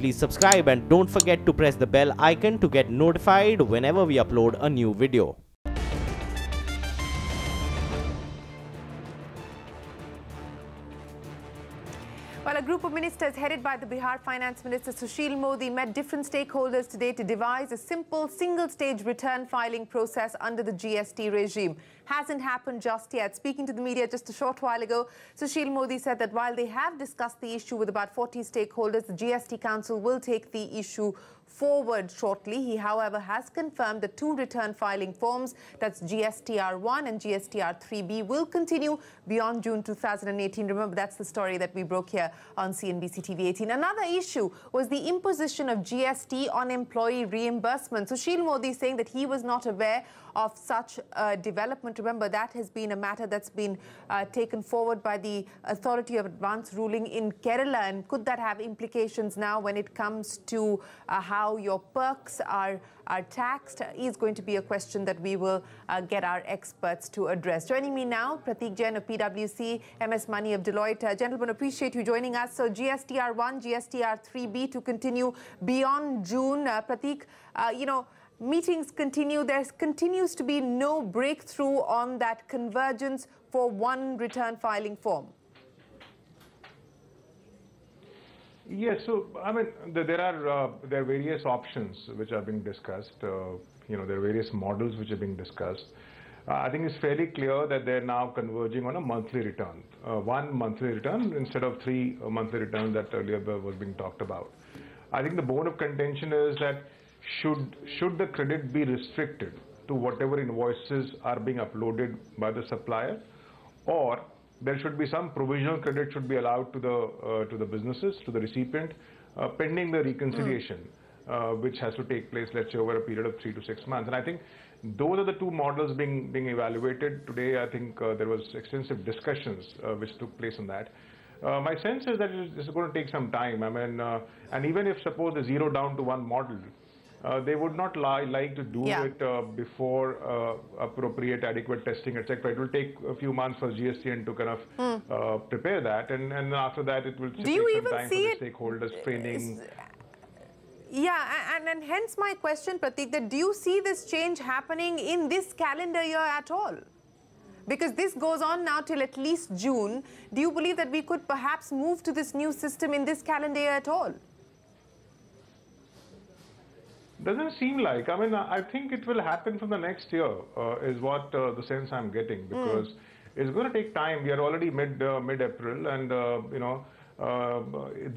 Please subscribe and don't forget to press the bell icon to get notified whenever we upload a new video. Well, a group of ministers headed by the Bihar Finance Minister Sushil Modi met different stakeholders today to devise a simple single-stage return filing process under the GST regime. Hasn't happened just yet. Speaking to the media just a short while ago, Sushil Modi said that while they have discussed the issue with about 40 stakeholders, the GST Council will take the issue forward shortly. He, however, has confirmed the two return filing forms, that's GST R1 and GST R3B, will continue beyond June 2018. Remember, that's the story that we broke here on CNBC TV18. Another issue was the imposition of GST on employee reimbursement. Sushil Modi saying that he was not aware of such development. Remember, that has been a matter that's been taken forward by the Authority of Advanced Ruling in Kerala. And could that have implications now when it comes to how your perks are taxed? Is going to be a question that we will get our experts to address. Joining me now, Prateek Jain of PwC, MS Money of Deloitte. Gentlemen, appreciate you joining us. So GST R1, GST R3B to continue beyond June. Prateek, meetings continue. There continues to be no breakthrough on that convergence for one return filing form. Yes, so I mean there are various options which are being discussed. There are various models which are being discussed. I think it's fairly clear that they're now converging on a monthly return, one monthly return instead of three monthly returns that earlier was being talked about. I think the bone of contention is that should the credit be restricted to whatever invoices are being uploaded by the supplier, or there should be some provisional credit should be allowed to the businesses, to the recipient, pending the reconciliation, which has to take place, let's say, over a period of 3 to 6 months. And I think those are the two models being evaluated today. I think there was extensive discussions which took place on that. My sense is that this is going to take some time. I mean, and even if suppose they zero down to one model, they would not like to do it before appropriate, adequate testing, etc. It will take a few months for GSTN to kind of prepare that, and after that it will take some time for the stakeholders training. And hence my question, Prateek, that do you see this change happening in this calendar year at all? Because this goes on now till at least June. Do you believe that we could perhaps move to this new system in this calendar year at all? Doesn't seem like. I mean, I think it will happen from the next year, is what the sense I'm getting, because it's going to take time. We are already mid-April, and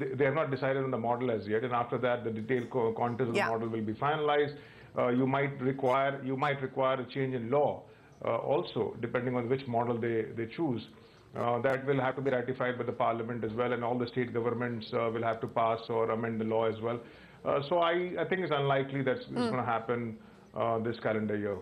they have not decided on the model as yet. And after that, the detailed contours of the model will be finalized. You might require a change in law also, depending on which model they choose. That will have to be ratified by the Parliament as well, and all the state governments will have to pass or amend the law as well. So I think it's unlikely that it's going to happen this calendar year.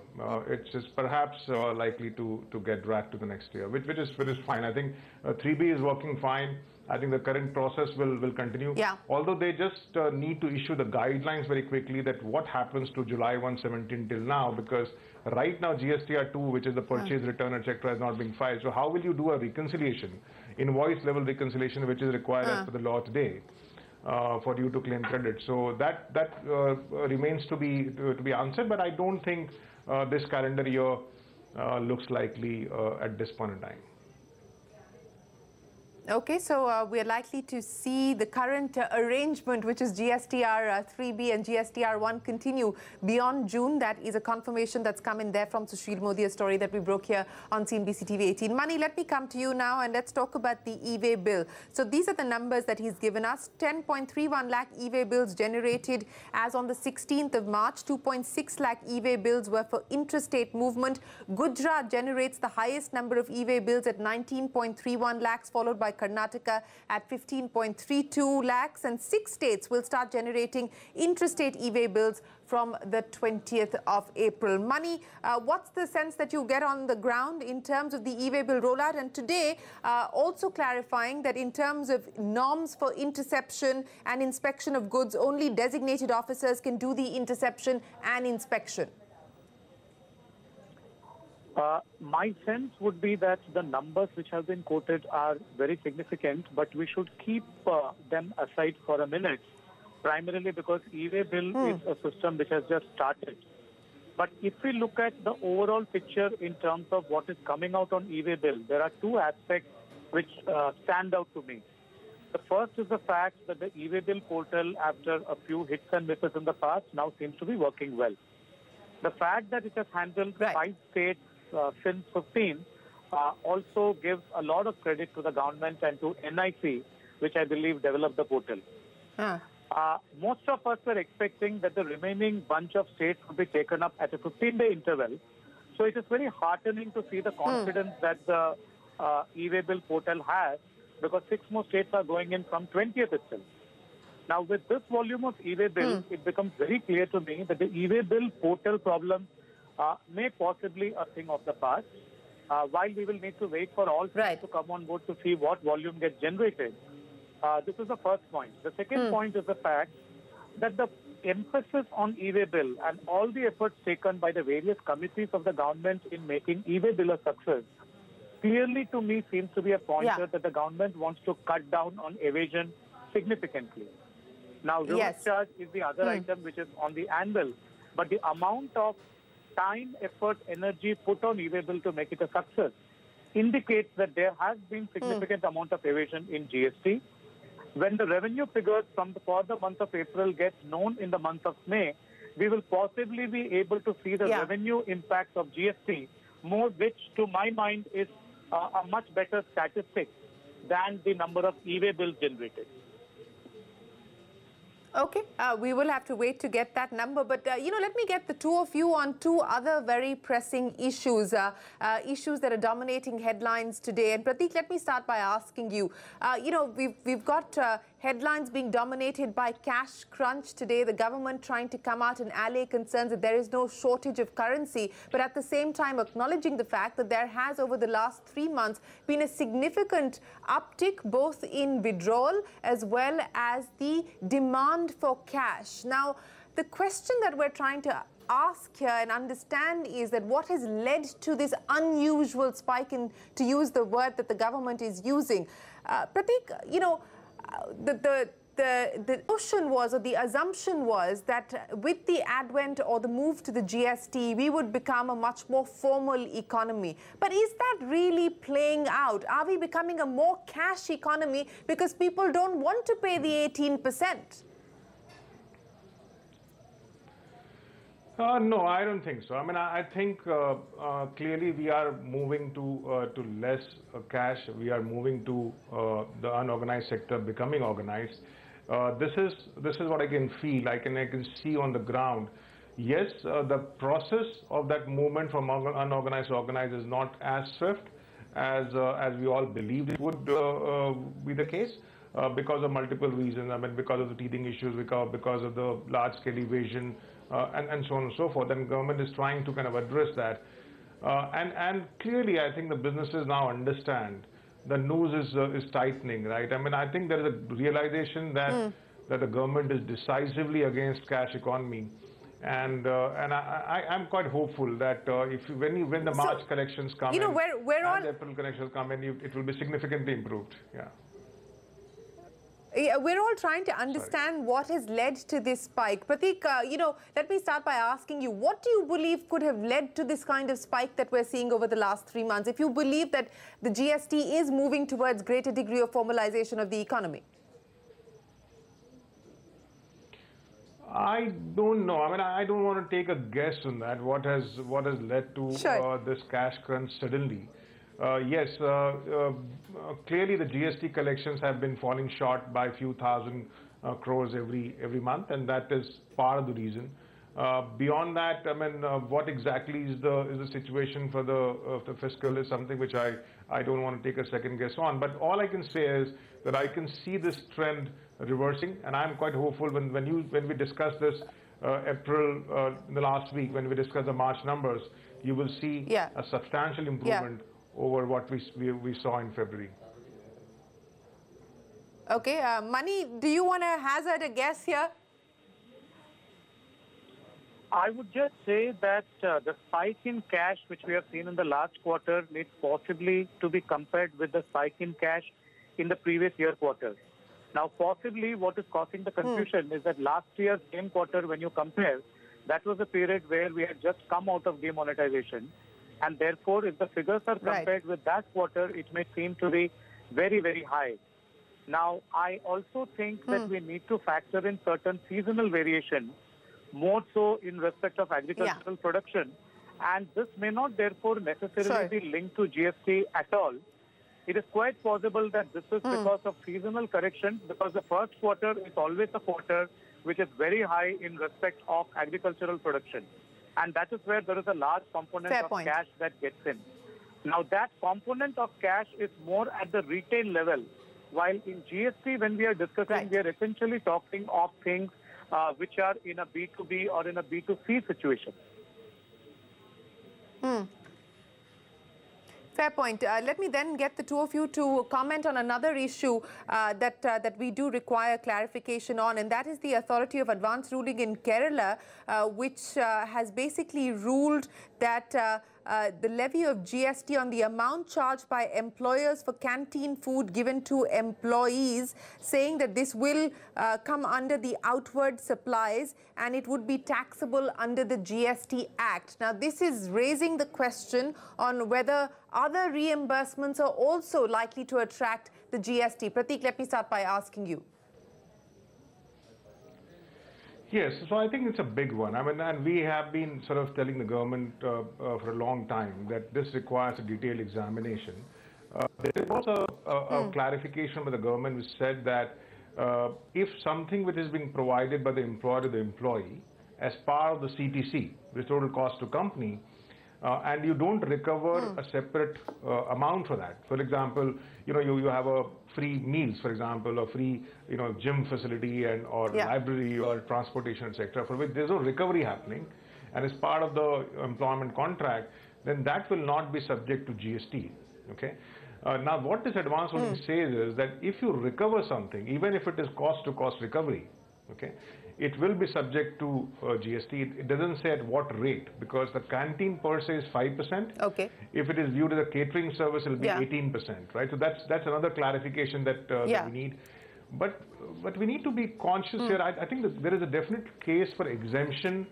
It's just perhaps likely to get dragged to the next year, which is fine. I think 3B is working fine. I think the current process will continue. Although they just need to issue the guidelines very quickly that what happens to July 117 till now, because right now GST R2, which is the purchase return, etc., is not being filed. So how will you do a reconciliation, invoice level reconciliation, which is required as per the law today? For you to claim credit, so that remains to be answered. But I don't think this calendar year looks likely at this point in time. Okay, so we are likely to see the current arrangement, which is GST R3B and GST R1, continue beyond June. That is a confirmation that's come in there from Sushil Modi, a story that we broke here on CNBC TV18. Mani, let me come to you now and let's talk about the e-way bill. So these are the numbers that he's given us. 10.31 lakh e-way bills generated as on the 16th of March. 2.6 lakh e-way bills were for intrastate movement. Gujarat generates the highest number of e-way bills at 19.31 lakhs, followed by Karnataka at 15.32 lakhs, and 6 states will start generating intrastate e-way bills from the 20th of April. Mani, what's the sense that you get on the ground in terms of the e-way bill rollout? And today, also clarifying that in terms of norms for interception and inspection of goods, only designated officers can do the interception and inspection. My sense would be that the numbers which have been quoted are very significant, but we should keep them aside for a minute primarily because e-way bill is a system which has just started. But if we look at the overall picture in terms of what is coming out on e-way bill, there are two aspects which stand out to me. The first is the fact that the e-way bill portal, after a few hits and misses in the past, now seems to be working well. The fact that it has handled 5 states since 15 also gives a lot of credit to the government and to NIC, which I believe developed the portal. Most of us were expecting that the remaining bunch of states would be taken up at a 15-day interval. So it is very heartening to see the confidence that the e-way bill portal has, because 6 more states are going in from 20th itself. Now, with this volume of e-way bill, it becomes very clear to me that the e-way bill portal problem may possibly a thing of the past. While we will need to wait for all states to come on board to see what volume gets generated. This is the first point. The second point is the fact that the emphasis on e-way bill and all the efforts taken by the various committees of the government in making e-way bill a success clearly to me seems to be a pointer that the government wants to cut down on evasion significantly. Now, reverse charge is the other item which is on the anvil, but the amount of time, effort, energy put on e-way bill to make it a success indicates that there has been significant amount of evasion in GST. When the revenue figures for the month of April get known in the month of May, we will possibly be able to see the revenue impact of GST more, which to my mind is a much better statistic than the number of e-way bills generated. Okay, we will have to wait to get that number. But, let me get the two of you on 2 other very pressing issues, issues that are dominating headlines today. And Prateek, let me start by asking you, we've got headlines being dominated by cash crunch today, the government trying to come out and allay concerns that there is no shortage of currency, but at the same time acknowledging the fact that there has, over the last 3 months, been a significant uptick both in withdrawal as well as the demand for cash. Now, the question that we're trying to ask here and understand is that what has led to this unusual spike in, to use the word that the government is using. Prateek, the notion was, or the assumption was, that with the advent or the move to the GST, we would become a much more formal economy. But is that really playing out? Are we becoming a more cash economy because people don't want to pay the 18%? No, I don't think so. I mean, I think clearly we are moving to less cash. We are moving to the unorganized sector becoming organized. This is what I can feel. I can see on the ground. Yes, the process of that movement from unorganized to organized is not as swift as we all believed it would be the case. Because of multiple reasons. I mean, because of the teething issues, because of the large-scale evasion, and so on and so forth. And government is trying to kind of address that. And clearly, I think the businesses now understand the noose is tightening, right? I mean, I think there is a realization that that the government is decisively against cash economy. And I'm quite hopeful that when the March collections come in, and the April collections come in, it will be significantly improved. Yeah. Yeah, we're all trying to understand what has led to this spike. Prateek, let me start by asking you, what do you believe could have led to this kind of spike that we're seeing over the last 3 months, if you believe that the GST is moving towards greater degree of formalization of the economy? I don't know. I mean, I don't want to take a guess on that. What has led to this cash crunch suddenly? Yes, clearly the GST collections have been falling short by a few thousand crores every month, and that is part of the reason. Beyond that, I mean, what exactly is the situation for the fiscal is something which I don't want to take a second guess on. But all I can say is that I can see this trend reversing, and I'm quite hopeful when we discuss this April in the last week, when we discuss the March numbers, you will see a substantial improvement over what we saw in February. Okay, Mani, do you want to hazard a guess here? I would just say that the spike in cash which we have seen in the last quarter needs possibly to be compared with the spike in cash in the previous year quarter. Now, possibly what is causing the confusion is that last year, same quarter, when you compare, that was a period where we had just come out of demonetization. And therefore, if the figures are compared with that quarter, it may seem to be very, very high. Now, I also think that we need to factor in certain seasonal variation, more so in respect of agricultural production. And this may not therefore necessarily be linked to GST at all. It is quite possible that this is because of seasonal correction, because the first quarter is always a quarter which is very high in respect of agricultural production. And that is where there is a large component of cash that gets in. Now, that component of cash is more at the retail level, while in GST, when we are discussing, we are essentially talking of things which are in a B2B or in a B2C situation. Fair point. Let me then get the two of you to comment on another issue that we do require clarification on, and that is the Authority of Advance ruling in Kerala, which has basically ruled that the levy of GST on the amount charged by employers for canteen food given to employees, saying that this will come under the outward supplies and it would be taxable under the GST Act. Now, this is raising the question on whether other reimbursements are also likely to attract the GST. Prateek, let me start by asking you. Yes, so I think it's a big one. I mean, and we have been sort of telling the government for a long time that this requires a detailed examination. There was a clarification by the government which said that if something which is being provided by the employer to the employee as part of the CTC, the total cost to company, and you don't recover a separate amount for that. For example, you have a free meals, for example, or free, gym facility and or library or transportation, etc., for which there's no recovery happening, and as part of the employment contract, then that will not be subject to GST. Okay. Now, what this advance ruling says is that if you recover something, even if it is cost-to-cost recovery, okay, it will be subject to GST. It doesn't say at what rate, because the canteen per se is 5%. Okay. If it is viewed as a catering service, it will be 18%, right? So that's another clarification that, that we need. But we need to be conscious here. I think that there is a definite case for exemption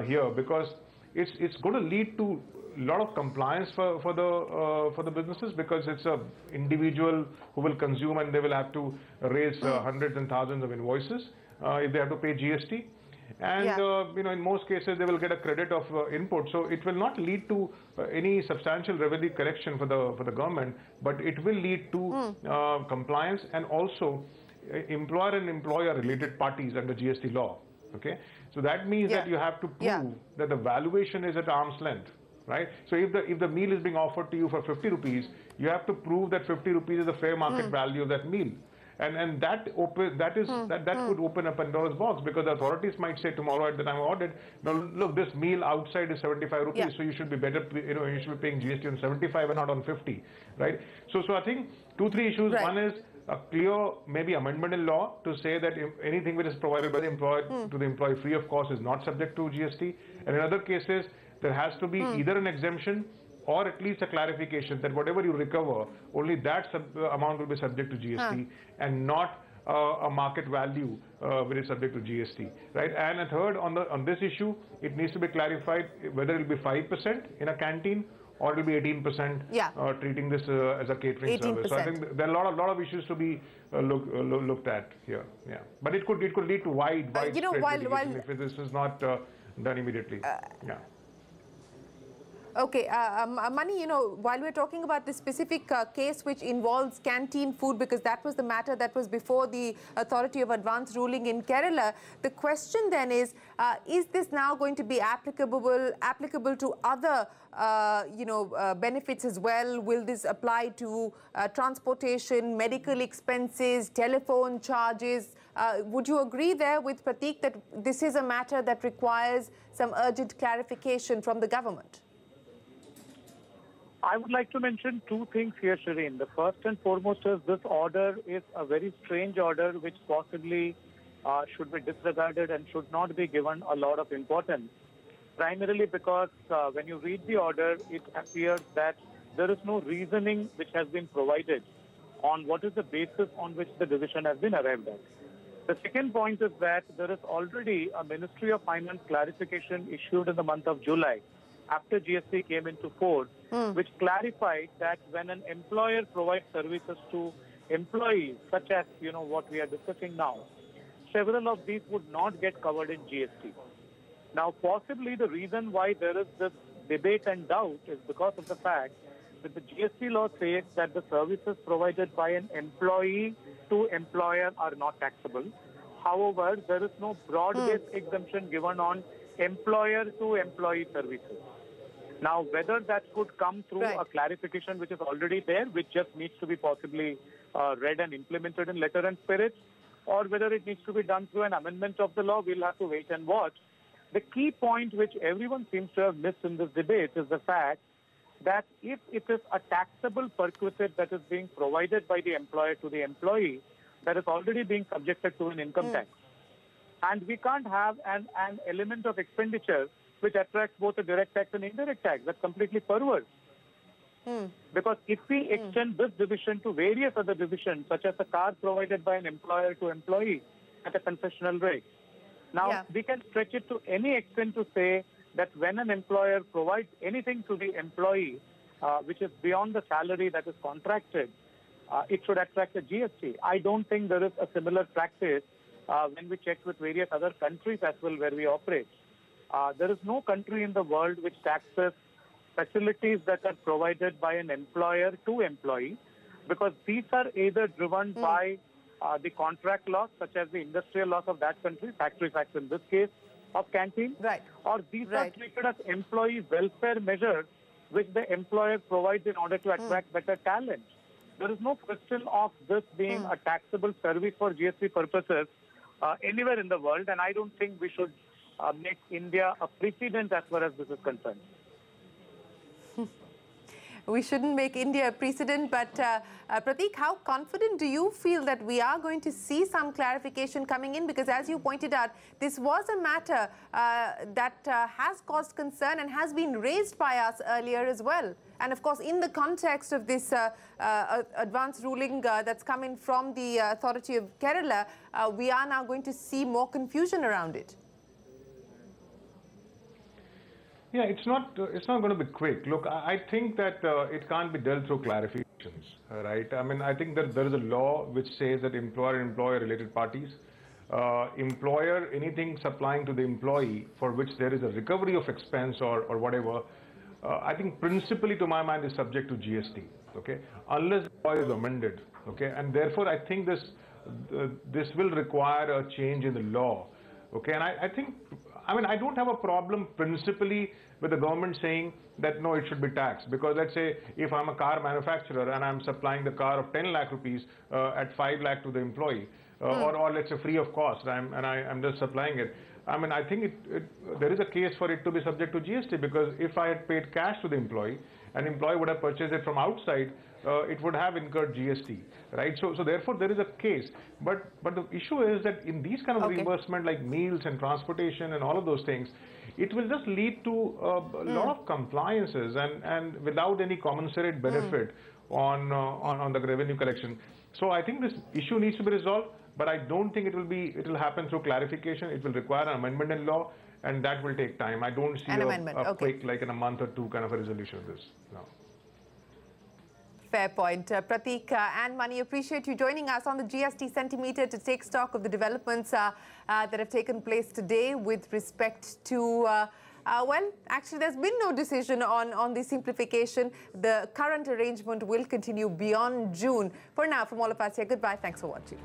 here, because it's going to lead to a lot of compliance for the businesses, because it's a individual who will consume and they will have to raise hundreds and thousands of invoices if they have to pay GST, and in most cases they will get a credit of input. So it will not lead to any substantial revenue correction for the government, but it will lead to compliance, and also employer and employer related parties under GST law. Okay, so that means that you have to prove that the valuation is at arm's length. Right. So if the meal is being offered to you for 50 rupees, you have to prove that 50 rupees is the fair market value of that meal. And that could open a Pandora's box, because the authorities might say tomorrow at the time of audit, now look, this meal outside is 75 rupees, so you should be better, you should be paying GST on 75 and not on 50, right? So I think 2-3 issues. One is a clear maybe amendment in law to say that if anything which is provided by the employer to the employee free of cost is not subject to GST, and in other cases there has to be either an exemption or at least a clarification that whatever you recover, only that amount will be subject to GST and not a market value which is subject to GST, right? And a third, on this issue, it needs to be clarified whether it will be 5% in a canteen or it will be 18% treating this as a catering service. So I think there are a lot of issues to be looked at here. Yeah, but it could lead to widespread litigation if this is not done immediately. Okay, Mani, while we're talking about this specific case which involves canteen food, because that was the matter that was before the Authority of Advance ruling in Kerala, the question then is this now going to be applicable to other, benefits as well? Will this apply to transportation, medical expenses, telephone charges? Would you agree there with Prateek that this is a matter that requires some urgent clarification from the government? I would like to mention two things here, Shireen. The first and foremost is this order is a very strange order which possibly should be disregarded and should not be given a lot of importance. Primarily because when you read the order, it appears that there is no reasoning which has been provided on what is the basis on which the decision has been arrived at. The second point is that there is already a Ministry of Finance clarification issued in the month of July after GST came into force, which clarified that when an employer provides services to employees, such as what we are discussing now, several of these would not get covered in GST. Now, possibly the reason why there is this debate and doubt is because of the fact that the GST law says that the services provided by an employee to employer are not taxable. However, there is no broad-based exemption given on employer to employee services. Now, whether that could come through a clarification which is already there, which just needs to be possibly read and implemented in letter and spirit, or whether it needs to be done through an amendment of the law, we'll have to wait and watch. The key point which everyone seems to have missed in this debate is the fact that if it is a taxable perquisite that is being provided by the employer to the employee, that is already being subjected to an income tax. And we can't have an element of expenditure which attracts both a direct tax and indirect tax. That's completely perverse. Because if we extend this division to various other divisions, such as a car provided by an employer to employee at a concessional rate, now we can stretch it to any extent to say that when an employer provides anything to the employee, which is beyond the salary that is contracted, it should attract a GST. I don't think there is a similar practice when we check with various other countries as well where we operate. There is no country in the world which taxes facilities that are provided by an employer to employee, because these are either driven by the contract laws, such as the industrial laws of that country, factory tax in this case, of canteen, or these are treated as employee welfare measures which the employer provides in order to attract better talent. There is no question of this being a taxable service for GST purposes anywhere in the world, and I don't think we should make India a precedent as far as this is concerned. We shouldn't make India a precedent, but Prateek, how confident do you feel that we are going to see some clarification coming in? Because as you pointed out, this was a matter that has caused concern and has been raised by us earlier as well. And of course, in the context of this advance ruling that's coming from the authority of Kerala, we are now going to see more confusion around it. Yeah, it's not going to be quick. Look, I think that it can't be dealt through clarifications, right? I mean, I think that there is a law which says that employer and employer related parties, employer, anything supplying to the employee for which there is a recovery of expense or whatever, I think principally to my mind is subject to GST, okay? Unless the law is amended, okay? And therefore, I think this will require a change in the law, okay? And I don't have a problem principally with the government saying that no, it should be taxed, because let's say if I'm a car manufacturer and I'm supplying the car of 10 lakh rupees at 5 lakh to the employee, or let's say free of cost, I'm just supplying it. I mean, I think there is a case for it to be subject to GST, because if I had paid cash to the employee, an employee would have purchased it from outside, it would have incurred GST, right? So therefore there is a case. But the issue is that in these kind of reimbursement like meals and transportation and all of those things, it will just lead to a lot of compliances and without any commensurate benefit on the revenue collection. So I think this issue needs to be resolved, but I don't think it will happen through clarification. It will require an amendment in law, and that will take time. I don't see a quick, like in a month or two, kind of a resolution of this. No. Fair point. Prateek and Mani, appreciate you joining us on the GST Sentimeter to take stock of the developments that have taken place today with respect to, well, actually there's been no decision on the simplification. The current arrangement will continue beyond June. For now, from all of us here, goodbye. Thanks for watching.